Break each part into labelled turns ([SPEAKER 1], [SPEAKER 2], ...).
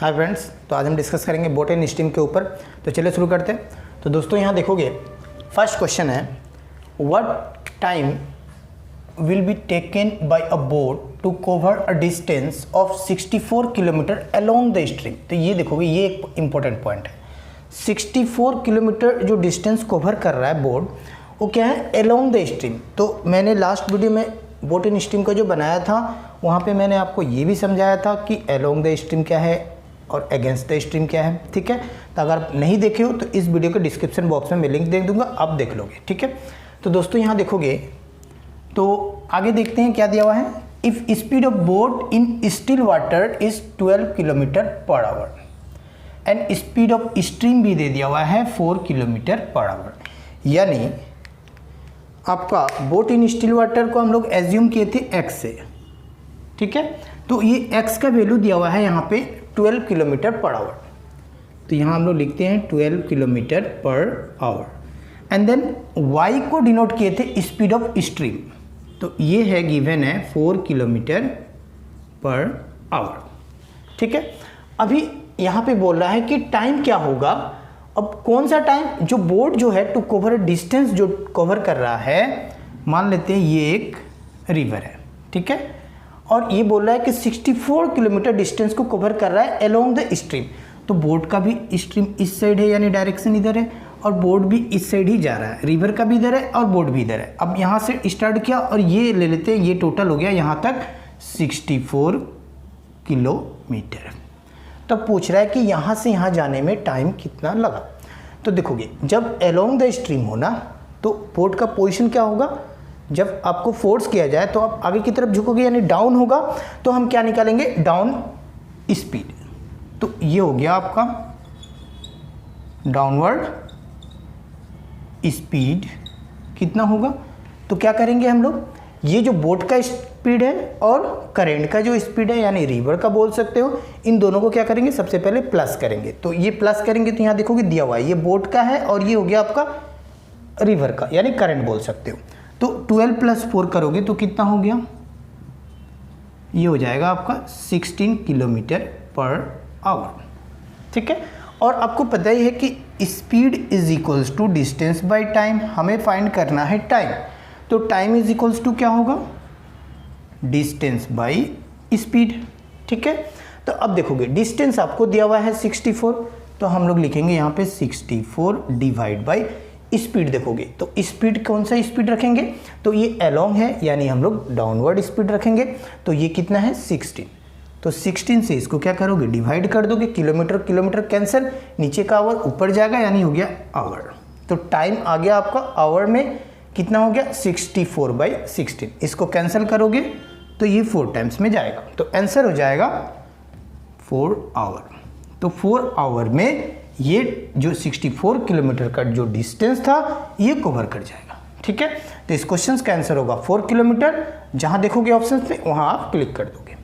[SPEAKER 1] Hi friends, तो आज हम डिस्कस करेंगे बोट एंड स्टीम के ऊपर। तो चलिए शुरू करते हैं। तो दोस्तों यहाँ देखोगे फर्स्ट क्वेश्चन है, what time will be taken by a boat to cover a distance of 64 kilometre along the stream. तो ये देखोगे, ये एक इंपॉर्टेंट पॉइंट है। 64 किलोमीटर जो डिस्टेंस कवर कर रहा है बोट, वो क्या है, अलोंग द स्ट्रीम। तो मैंने लास्ट वीडियो में बोट एंड स्ट्रीम का जो बनाया था, वहाँ पे मैंने आपको ये भी समझाया था कि अलोंग द स्ट्रीम क्या है और अगेंस्ट द स्ट्रीम क्या है। ठीक है, तो अगर आप नहीं देखे हो तो इस वीडियो के डिस्क्रिप्शन बॉक्स में मैं लिंक दे दूंगा, आप देख लोगे। ठीक है, तो दोस्तों यहाँ देखोगे तो आगे देखते हैं क्या दिया हुआ है। If speed of boat in still water is 12 kilometre per hour and speed of stream भी दे दिया हुआ है 4 किलोमीटर पर आवर। यानी आपका बोट इन स्टिल वाटर को हम लोग एज्यूम किए थे x से। ठीक है, तो ये x का वैल्यू दिया हुआ है यहाँ पे 12 किलोमीटर पर आवर। तो यहाँ हम लोग लिखते हैं 12 kilometre per hour and then y को डिनोट किए थे स्पीड ऑफ स्ट्रीम। तो ये है गिवन है 4 किलोमीटर पर आवर। ठीक है, अभी यहाँ पे बोल रहा है कि टाइम क्या होगा। अब कौन सा टाइम, जो बोट जो है टू कवर डिस्टेंस जो कवर कर रहा है, मान लेते हैं ये एक रिवर है। ठीक है, और ये बोल रहा है कि 64 किलोमीटर डिस्टेंस को कवर कर रहा है अलोंग द स्ट्रीम। तो बोट का भी स्ट्रीम इस साइड है, यानी डायरेक्शन इधर है, और बोट भी इस साइड ही जा रहा है। रिवर का भी इधर है और बोट भी इधर है। अब यहाँ से स्टार्ट किया और ये ले लेते हैं, ये टोटल हो गया यहाँ तक 64 किलोमीटर। तब पूछ रहा है कि यहाँ से यहाँ जाने में टाइम कितना लगा। तो देखोगे, जब अलोंग द स्ट्रीम हो ना, तो बोट का पोजीशन क्या होगा, जब आपको फोर्स किया जाए तो आप आगे की तरफ झुकोगे, यानी डाउन होगा। तो हम क्या निकालेंगे, डाउन स्पीड। तो ये हो गया आपका डाउनवर्ड स्पीड कितना होगा। तो क्या करेंगे हम लोग, ये जो बोट का स्पीड है और करंट का जो स्पीड है, यानी रिवर का बोल सकते हो, इन दोनों को क्या करेंगे, सबसे पहले प्लस करेंगे। तो ये प्लस करेंगे तो यहाँ देखोगे दिया हुआ है, ये बोट का है और ये हो गया आपका रिवर का, यानी करंट बोल सकते हो। तो 12 + 4 करोगे तो कितना हो गया, ये हो जाएगा आपका 16 किलोमीटर पर आवर। ठीक है, और आपको पता ही है कि speed is equals to distance by time. हमें फाइंड करना है टाइम। तो टाइम इज इक्वल्स टू क्या होगा, डिस्टेंस बाय स्पीड। ठीक है, तो अब देखोगे डिस्टेंस आपको दिया हुआ है 64, तो हम लोग लिखेंगे यहाँ पे 64 डिवाइड बाय स्पीड। देखोगे तो स्पीड कौन सा स्पीड रखेंगे, तो ये अलोंग है, यानी हम लोग डाउनवर्ड स्पीड रखेंगे। तो ये कितना है 16। तो 16 से इसको क्या करोगे, डिवाइड कर दोगे। किलोमीटर किलोमीटर कैंसिल, नीचे का आवर ऊपर जाएगा, यानी हो गया आवर। तो टाइम आ गया आपका आवर में कितना हो गया, 64/16। इसको कैंसिल करोगे तो ये 4 टाइम्स में जाएगा, तो आंसर हो जाएगा 4 आवर। तो 4 आवर में ये जो 64 किलोमीटर का जो डिस्टेंस था ये कवर कर जाएगा। ठीक है, तो इस क्वेश्चन का आंसर होगा 4 किलोमीटर। जहां देखोगे ऑप्शन पे वहां आप क्लिक कर दोगे।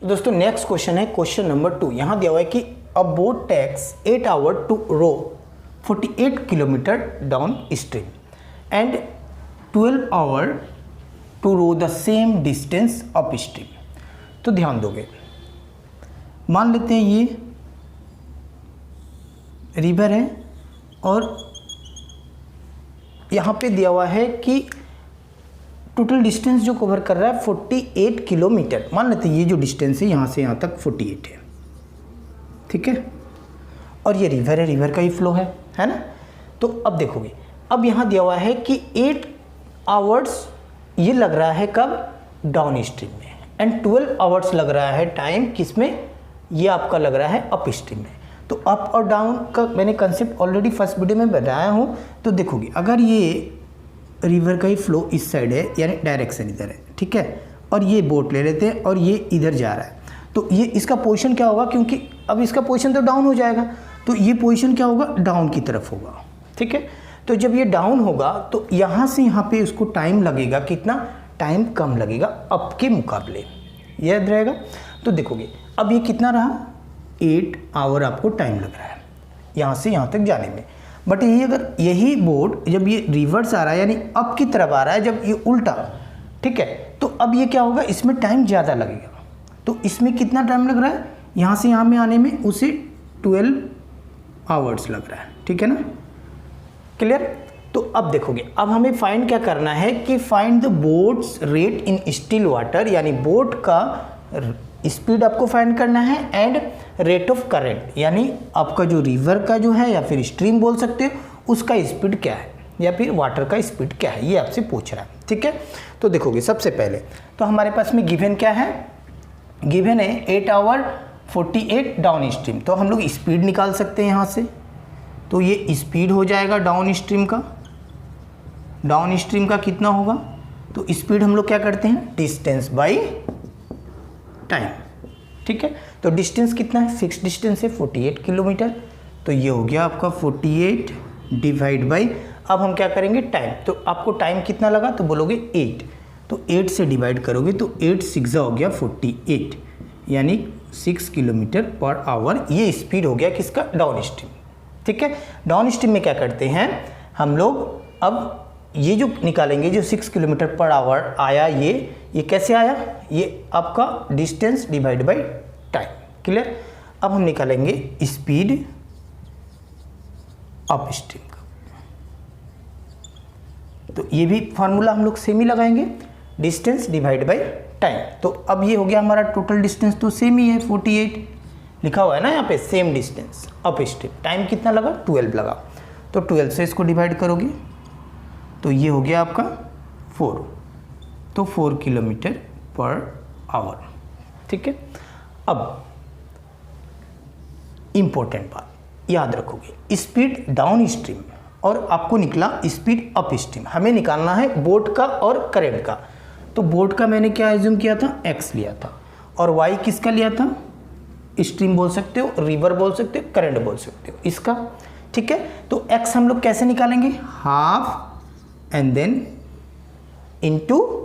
[SPEAKER 1] दोस्तों नेक्स्ट क्वेश्चन है क्वेश्चन नंबर 2। यहां दिया हुआ है कि a boat takes 8 hour to row 48 kilometre down stream and 12 hour to row the same distance up stream. तो ध्यान दोगे, मान लेते हैं ये रिवर है और यहाँ पे दिया हुआ है कि टोटल डिस्टेंस जो कवर कर रहा है 48 किलोमीटर। मान लेते हैं ये जो डिस्टेंस है यहाँ से यहाँ तक 48 है। ठीक है, और ये रिवर है, रिवर का ही फ्लो है ना। तो अब देखोगे, अब यहाँ दिया हुआ है कि 8 आवर्स ये लग रहा है कब, डाउन स्ट्रीम में, एंड 12 आवर्स लग रहा है टाइम किस में, ये आपका लग रहा है अप स्ट्रीम में। तो अप और डाउन का मैंने कंसेप्ट ऑलरेडी फर्स्ट वीडियो में बताया हूँ। तो देखोगे, अगर ये रिवर का ही फ्लो इस साइड है, यानी डायरेक्शन इधर है, ठीक है, और ये बोट ले लेते हैं और ये इधर जा रहा है, तो ये इसका पोजीशन क्या होगा, क्योंकि अब इसका पोजीशन तो डाउन हो जाएगा, तो ये पोजीशन क्या होगा, डाउन की तरफ होगा। ठीक है, तो जब ये डाउन होगा तो यहाँ से यहाँ पे उसको टाइम लगेगा, कितना टाइम कम लगेगा अप के मुकाबले, याद रहेगा। तो देखोगे अब ये कितना रहा, 8 आवर आपको टाइम लग रहा है यहाँ से यहाँ तक जाने में। बट यही अगर यही बोट जब ये रिवर्स आ रहा है, यानी अप की तरफ आ रहा है, जब ये उल्टा, ठीक है, तो अब ये क्या होगा, इसमें टाइम ज़्यादा लगेगा। तो इसमें कितना टाइम लग रहा है, यहाँ से यहाँ में आने में उसे 12 आवर्स लग रहा है, ठीक है ना, क्लियर। तो अब देखोगे, अब हमें फाइंड क्या करना है कि find the boats rate in still water, यानी बोट का स्पीड आपको फाइंड करना है एंड रेट ऑफ करेंट, यानी आपका जो रिवर का जो है या फिर स्ट्रीम बोल सकते हो उसका स्पीड क्या है या फिर वाटर का स्पीड क्या है, ये आपसे पूछ रहा है, ठीक है। तो देखोगे सबसे पहले तो हमारे पास में गिवन क्या है, गिवन है 8 आवर 48 डाउन स्ट्रीम। तो हम लोग स्पीड निकाल सकते हैं यहाँ से, तो ये स्पीड हो जाएगा डाउन स्ट्रीम का। डाउन स्ट्रीम का कितना होगा, तो स्पीड हम लोग क्या करते हैं, डिस्टेंस बाई टाइम, ठीक है। तो डिस्टेंस कितना है, फिक्स डिस्टेंस है 48 किलोमीटर, तो ये हो गया आपका 48 डिवाइड बाई, अब हम क्या करेंगे टाइम, तो आपको टाइम कितना लगा तो बोलोगे 8, तो 8 से डिवाइड करोगे तो 8 6 हो गया 48, यानी 6 किलोमीटर पर आवर, ये स्पीड हो गया किसका, डाउन स्ट्रीम, ठीक है। डाउन स्ट्रीम में क्या करते हैं हम लोग, अब ये जो निकालेंगे जो 6 किलोमीटर पर आवर आया, ये कैसे आया, ये आपका distance divide by time, clear. अब हम निकालेंगे स्पीड अप स्ट्रीम का, तो ये भी फार्मूला हम लोग सेम ही लगाएंगे, डिस्टेंस डिवाइड बाई टाइम। तो अब ये हो गया हमारा टोटल डिस्टेंस, तो सेम ही है 48 लिखा हुआ है ना यहाँ पे, same distance up stream. Time कितना लगा, 12 लगा, तो 12 से इसको डिवाइड करोगे तो ये हो गया आपका 4, तो 4 किलोमीटर पर आवर, ठीक है। अब इंपॉर्टेंट बात याद रखोगे, स्पीड डाउन स्ट्रीम और आपको निकला स्पीड अप स्ट्रीम, हमें निकालना है बोट का और करंट का। तो बोट का मैंने क्या एज्यूम किया था, x लिया था, और y किसका लिया था, स्ट्रीम बोल सकते हो, रिवर बोल सकते हो, करंट बोल सकते हो इसका, ठीक है। तो x हम लोग कैसे निकालेंगे, half and then into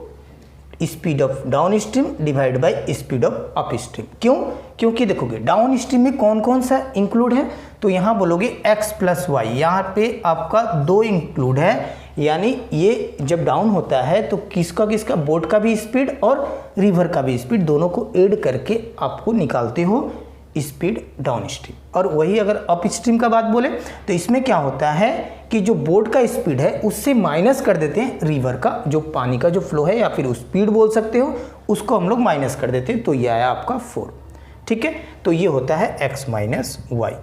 [SPEAKER 1] speed of down stream divide by speed of up stream. क्यों, क्योंकि देखोगे डाउन स्ट्रीम में कौन कौन सा इंक्लूड है, तो यहाँ बोलोगे x प्लस वाई, यहाँ पे आपका 2 इंक्लूड है, यानी ये जब डाउन होता है तो किसका किसका, बोट का भी स्पीड और रिवर का भी स्पीड, दोनों को ऐड करके आपको निकालते हो स्पीड डाउन स्ट्रीम। और वही अगर अप स्ट्रीम का बात बोले तो इसमें क्या होता है कि जो बोट का स्पीड है उससे माइनस कर देते हैं रिवर का, जो पानी का जो फ्लो है या फिर स्पीड बोल सकते हो, उसको हम लोग माइनस कर देते हैं, तो ये आया आपका 4, ठीक है। तो ये होता है x माइनस वाई,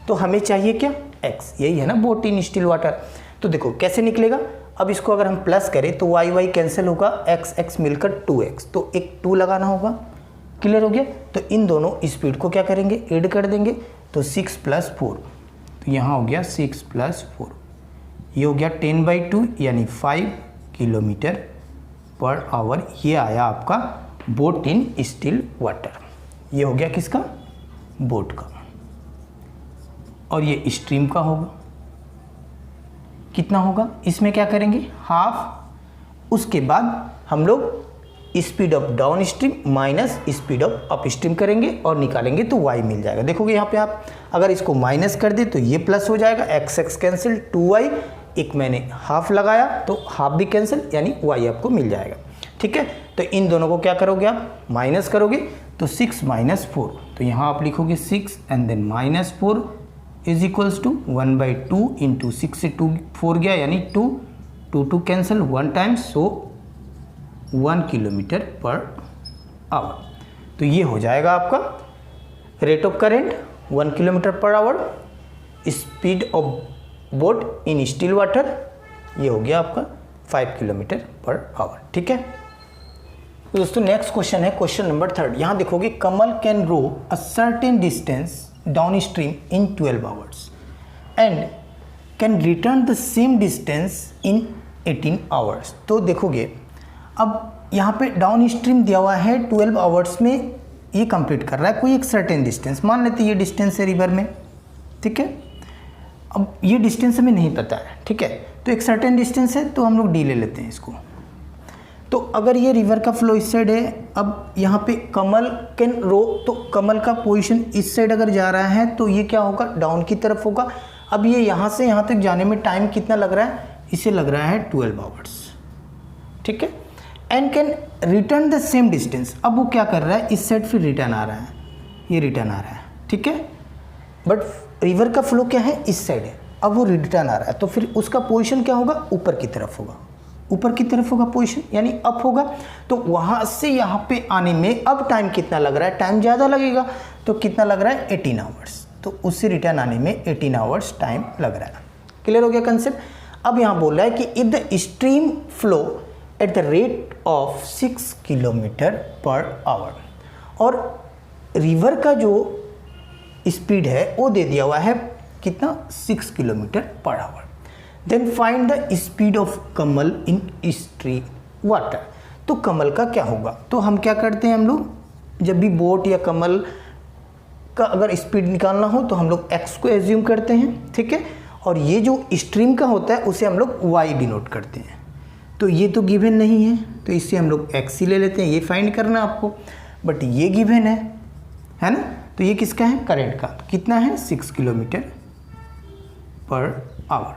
[SPEAKER 1] तो हमें चाहिए क्या, x, यही है ना बोट इन स्टिल वाटर। तो देखो कैसे निकलेगा, अब इसको अगर हम प्लस करें तो y y कैंसिल होगा, x x मिलकर 2x, तो एक 2 लगाना होगा, क्लियर हो गया। तो इन दोनों स्पीड को क्या करेंगे, ऐड कर देंगे, तो 6 + 4, तो यहाँ हो गया 6 + 4, ये हो गया 10/2 यानी 5 किलोमीटर पर आवर, ये आया आपका बोट इन स्टिल वाटर, ये हो गया किसका, बोट का, और ये स्ट्रीम का होगा, कितना होगा, इसमें क्या करेंगे हाफ, उसके बाद हम लोग speed of down stream minus speed of up stream करेंगे और निकालेंगे तो y मिल जाएगा। देखोगे यहाँ पे आप अगर इसको माइनस कर दे तो ये प्लस हो जाएगा, x x कैंसिल, 2y, एक मैंने हाफ लगाया तो हाफ भी कैंसिल, यानी y आपको मिल जाएगा, ठीक है। तो इन दोनों को क्या करोगे आप, माइनस करोगे, तो 6 - 4, तो यहाँ आप लिखोगे 6 and then -4 is equals to 1/2 into 6 से 2 4 गया, यानी 2 2 cancel 1 times, so 1 kilometre per hour. तो ये हो जाएगा आपका rate of current 1 kilometre per hour, speed of boat in still water, ये हो गया आपका 5 किलोमीटर पर आवर, ठीक है। तो दोस्तों नेक्स्ट क्वेश्चन है क्वेश्चन नंबर 3। यहाँ देखोगे Kamal can row a certain distance downstream in 12 hours and can return the same distance in 18 hours. तो देखोगे अब यहाँ पे डाउन स्ट्रीम दिया हुआ है 12 आवर्स में ये कंप्लीट कर रहा है कोई एक सर्टेन डिस्टेंस, मान लेते हैं ये डिस्टेंस है रिवर में, ठीक है। अब ये डिस्टेंस हमें नहीं पता है, ठीक है, तो एक सर्टेन डिस्टेंस है तो हम लोग डी ले लेते हैं इसको। तो अगर ये रिवर का फ्लो इस साइड है, अब यहाँ पे कमल कैन रो, तो कमल का पोजीशन इस साइड अगर जा रहा है तो ये क्या होगा, डाउन की तरफ होगा। अब ये यहाँ से यहाँ तक जाने में टाइम कितना लग रहा है, इसे लग रहा है 12 आवर्स, ठीक है। And can return the same distance, अब वो क्या कर रहा है, इस साइड फिर रिटर्न आ रहा है, ये रिटर्न आ रहा है, ठीक है। बट रिवर का फ्लो क्या है, इस साइड है, अब वो रिटर्न आ रहा है, तो फिर उसका पोजीशन क्या होगा, ऊपर की तरफ होगा, ऊपर की तरफ होगा पोजीशन, यानी अप होगा। तो वहाँ से यहाँ पे आने में अब टाइम कितना लग रहा है, टाइम ज़्यादा लगेगा, तो कितना लग रहा है 18 आवर्स, तो उससे रिटर्न आने में 18 आवर्स टाइम लग रहा है। क्लियर हो गया कंसेप्ट। अब यहाँ बोल रहा है कि if the stream flow at the rate of 6 kilometre per our, और रिवर का जो स्पीड है वो दे दिया हुआ है कितना, 6 kilometre per hour. Then find the speed of Kamal in stream water. तो कमल का क्या होगा, तो हम क्या करते हैं, हम लोग जब भी बोट या कमल का अगर स्पीड निकालना हो तो हम लोग x को एज्यूम करते हैं, ठीक है, और ये जो स्ट्रीम का होता है उसे हम लोग y डिनोट करते हैं। तो ये तो गिवन नहीं है, तो इससे हम लोग x ही ले लेते हैं, ये फाइंड करना आपको, बट ये गिवन है ना। तो ये किसका है, करंट का, तो कितना है 6 किलोमीटर पर आवर।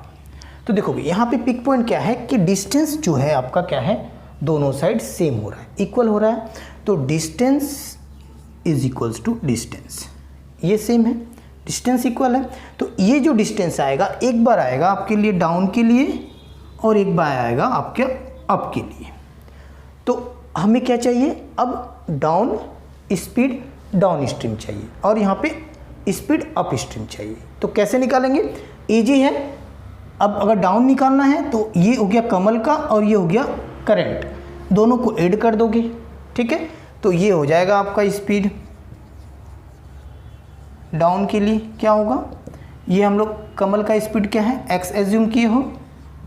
[SPEAKER 1] तो देखोगे यहाँ पे पिक पॉइंट क्या है कि डिस्टेंस जो है आपका क्या है, दोनों साइड सेम हो रहा है, इक्वल हो रहा है। तो distance is equals to distance, ये सेम है, डिस्टेंस इक्वल है। तो ये जो डिस्टेंस आएगा, एक बार आएगा आपके लिए डाउन के लिए और एक बार आएगा आपके अप के लिए। तो हमें क्या चाहिए, अब डाउन स्पीड डाउन स्ट्रीम चाहिए और यहाँ पे स्पीड अप स्ट्रीम चाहिए। तो कैसे निकालेंगे, इजी है। अब अगर डाउन निकालना है तो ये हो गया कमल का और ये हो गया करंट, दोनों को ऐड कर दोगे, ठीक है। तो ये हो जाएगा आपका स्पीड डाउन के लिए क्या होगा, ये हम लोग कमल का स्पीड क्या है, x एज्यूम किए हो,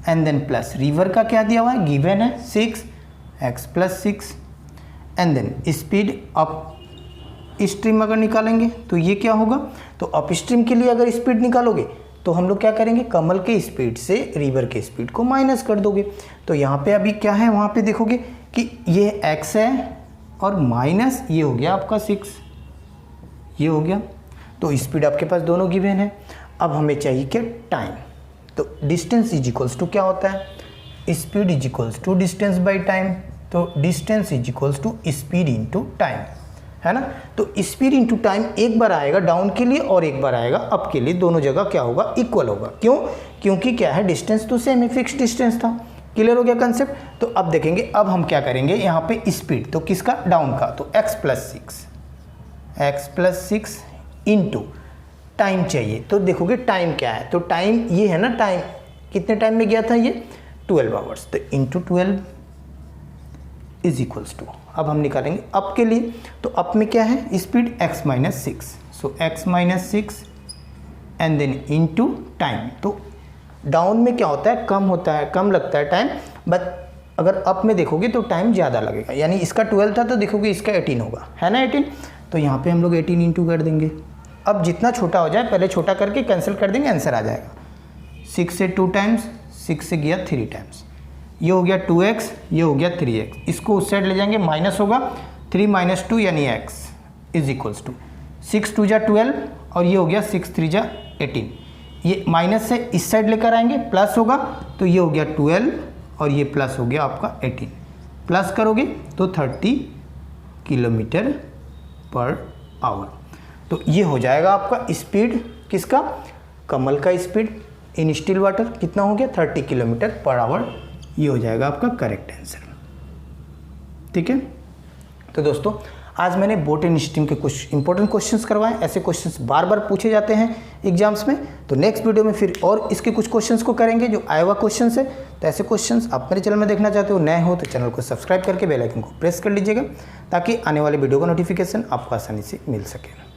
[SPEAKER 1] एंड देन प्लस रिवर का क्या दिया हुआ है, गिवन है 6x + 6, and then speed up stream अगर निकालेंगे तो ये क्या होगा, तो अप स्ट्रीम के लिए अगर स्पीड निकालोगे तो हम लोग क्या करेंगे, कमल के स्पीड से रिवर के स्पीड को माइनस कर दोगे। तो यहाँ पे अभी क्या है, वहाँ पे देखोगे कि ये x है और माइनस ये हो गया आपका 6, ये हो गया। तो स्पीड आपके पास दोनों गिवन है। अब हमें चाहिए क्या, टाइम। तो डिस्टेंस इज इक्वल्स टू क्या होता है, speed is equals to distance by time. तो distance is equals to speed into time, है ना। तो स्पीड इंटू टाइम एक बार आएगा डाउन के लिए और एक बार आएगा अप के लिए, दोनों जगह क्या होगा, इक्वल होगा। क्यों, क्योंकि क्या है, डिस्टेंस तो सेम है, फिक्स डिस्टेंस था। क्लियर हो गया कंसेप्ट। तो अब देखेंगे, अब हम क्या करेंगे, यहाँ पे स्पीड तो किसका, डाउन का, तो x + 6 इंटू टाइम चाहिए। तो देखोगे टाइम क्या है, तो टाइम ये है ना, टाइम कितने टाइम में गया था, ये 12 आवर्स, तो इंटू 12 इज इक्वल्स टू, अब हम निकालेंगे अप के लिए। तो अप में क्या है, speed x - 6, so x - 6 and then into time. तो डाउन में क्या होता है, कम होता है, कम लगता है टाइम, बट अगर अप में देखोगे तो टाइम ज़्यादा लगेगा। यानी इसका 12 था तो देखोगे इसका 18 होगा, है ना 18। तो यहाँ पे हम लोग 18 इंटू कर देंगे। अब जितना छोटा हो जाए पहले छोटा करके कैंसिल कर देंगे, आंसर आ जाएगा। 6 से 2 टाइम्स, 6 से गया 3 टाइम्स, ये हो गया 2x, ये हो गया 3x। इसको उस साइड ले जाएंगे, माइनस होगा, 3 - 2 यानी x इज इक्वल्स टू 6 × 2 = 12 और ये हो गया 6 × 3 = 18। ये माइनस से इस साइड लेकर आएंगे, प्लस होगा, तो ये हो गया 12 और ये प्लस हो गया आपका 18। प्लस करोगे तो 30 किलोमीटर पर आवर। तो ये हो जाएगा आपका स्पीड किसका, कमल का स्पीड इन स्टिल वाटर कितना हो गया, 30 किलोमीटर पर आवर। ये हो जाएगा आपका करेक्ट आंसर, ठीक है। तो दोस्तों आज मैंने बोट एंड स्ट्रीम के कुछ इंपॉर्टेंट क्वेश्चंस करवाए। ऐसे क्वेश्चंस बार बार पूछे जाते हैं एग्जाम्स में। तो नेक्स्ट वीडियो में फिर और इसके कुछ क्वेश्चंस को करेंगे जो आया हुआ क्वेश्चंस है। तो ऐसे क्वेश्चंस आप मेरे चैनल में देखना चाहते हो, नए हो तो चैनल को सब्सक्राइब करके बेल आइकन को प्रेस कर लीजिएगा ताकि आने वाले वीडियो का नोटिफिकेशन आपको आसानी से मिल सके।